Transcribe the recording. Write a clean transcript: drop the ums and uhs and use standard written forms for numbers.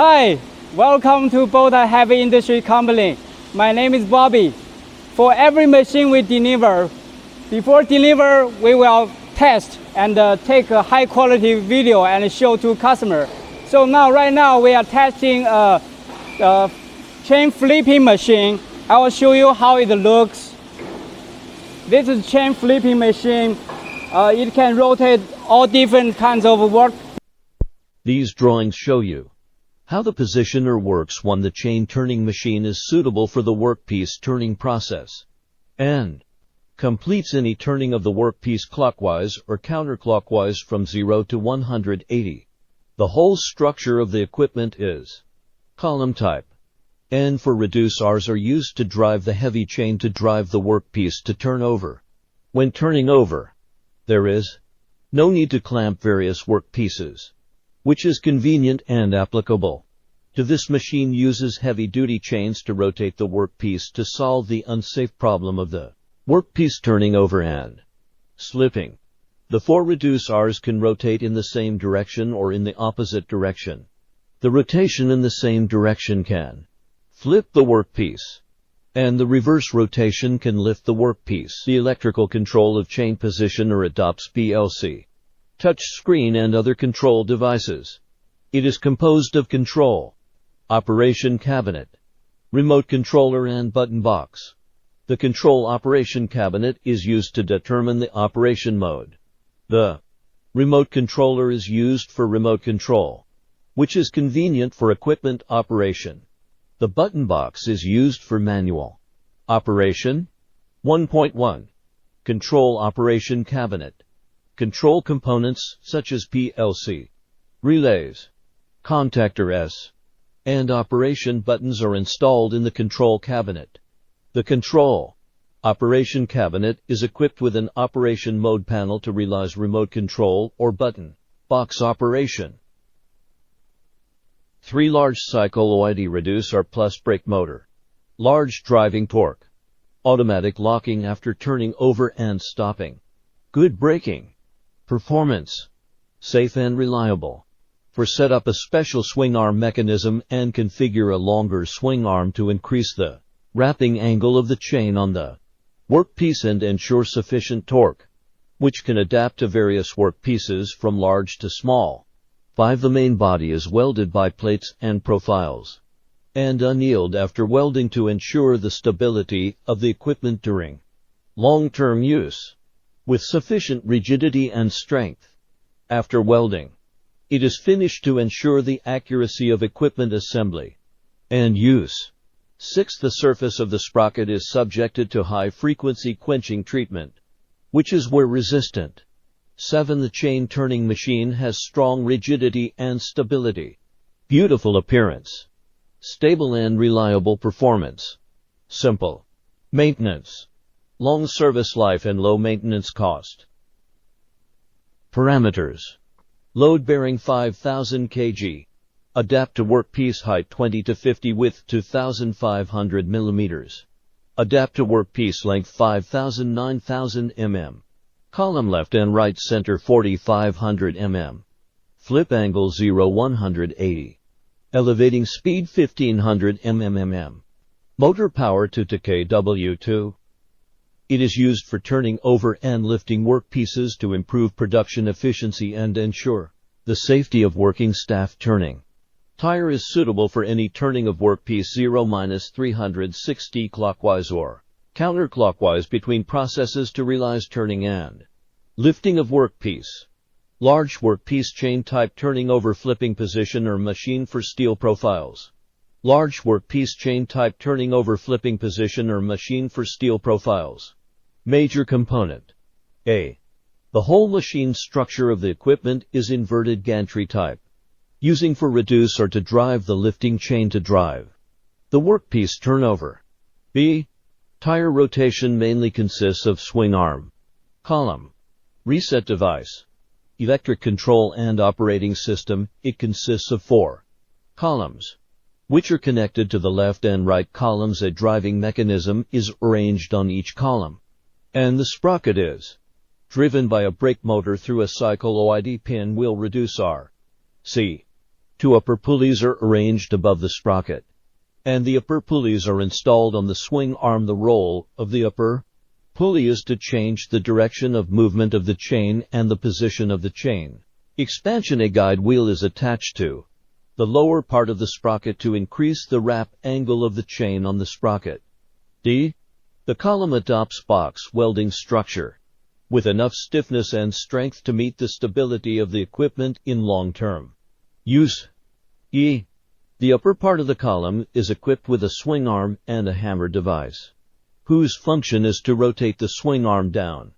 Hi, welcome to Boulder Heavy Industry Company. My name is Bobby. For every machine we deliver, before deliver, we will test and take a high quality video and show to customer. So right now we are testing a chain flipping machine. I will show you how it looks. This is chain flipping machine. It can rotate all different kinds of work. These drawings show you how the positioner works when the chain turning machine is suitable for the workpiece turning process and completes any turning of the workpiece clockwise or counterclockwise from 0 to 180. The whole structure of the equipment is column type, and for reduce Rs are used to drive the heavy chain to drive the workpiece to turn over. When turning over, there is no need to clamp various workpieces, which is convenient and applicable. To this machine uses heavy-duty chains to rotate the workpiece to solve the unsafe problem of the workpiece turning over and slipping. The 4 reduce Rs can rotate in the same direction or in the opposite direction. The rotation in the same direction can flip the workpiece, and the reverse rotation can lift the workpiece. The electrical control of chain positioner adopts PLC, touch screen and other control devices. It is composed of control, operation cabinet, remote controller and button box. The control operation cabinet is used to determine the operation mode. The remote controller is used for remote control, which is convenient for equipment operation. The button box is used for manual operation. 1.1. Control operation cabinet. Control components such as PLC, relays, contactor S, and operation buttons are installed in the control cabinet. The control operation cabinet is equipped with an operation mode panel to realize remote control or button box operation. 3 large cycloidal reducer plus brake motor. Large driving torque. Automatic locking after turning over and stopping. Good braking. Performance. Safe and reliable. For set up a special swing arm mechanism and configure a longer swing arm to increase the wrapping angle of the chain on the workpiece and ensure sufficient torque, which can adapt to various workpieces from large to small. 5. The main body is welded by plates and profiles, and annealed after welding to ensure the stability of the equipment during long-term use, with sufficient rigidity and strength. After welding, it is finished to ensure the accuracy of equipment assembly and use. 6. The surface of the sprocket is subjected to high-frequency quenching treatment, which is wear resistant. 7. The chain turning machine has strong rigidity and stability, beautiful appearance, stable and reliable performance, simple maintenance, long service life and low maintenance cost. Parameters. Load bearing 5,000 kg. Adapt to workpiece height 20 to 50, width 2,500 mm. Adapt to workpiece length 5,000 9,000 mm. Column left and right center 4,500 mm. Flip angle 0-180. Elevating speed 1,500 mm. Motor power 2 to kW2. It is used for turning over and lifting workpieces to improve production efficiency and ensure the safety of working staff turning. Tire is suitable for any turning of workpiece 0-360 clockwise or counterclockwise between processes to realize turning and lifting of workpiece. Large workpiece chain type turning over flipping position or machine for steel profiles. Large workpiece chain type turning over flipping position or machine for steel profiles. Major component. A. The whole machine structure of the equipment is inverted gantry type, using for reduce or to drive the lifting chain to drive the workpiece turnover. B. Tire rotation mainly consists of swing arm, column, reset device, electric control and operating system. It consists of 4 columns, which are connected to the left and right columns. A driving mechanism is arranged on each column, and the sprocket is driven by a brake motor through a cycloidal pinwheel reducer. C. Two upper pulleys are arranged above the sprocket, and the upper pulleys are installed on the swing arm. The role of the upper pulley is to change the direction of movement of the chain and the position of the chain. Expansion: a guide wheel is attached to the lower part of the sprocket to increase the wrap angle of the chain on the sprocket. D. The column adopts box welding structure with enough stiffness and strength to meet the stability of the equipment in long-term use. E. The upper part of the column is equipped with a swing arm and a hammer device, whose function is to rotate the swing arm down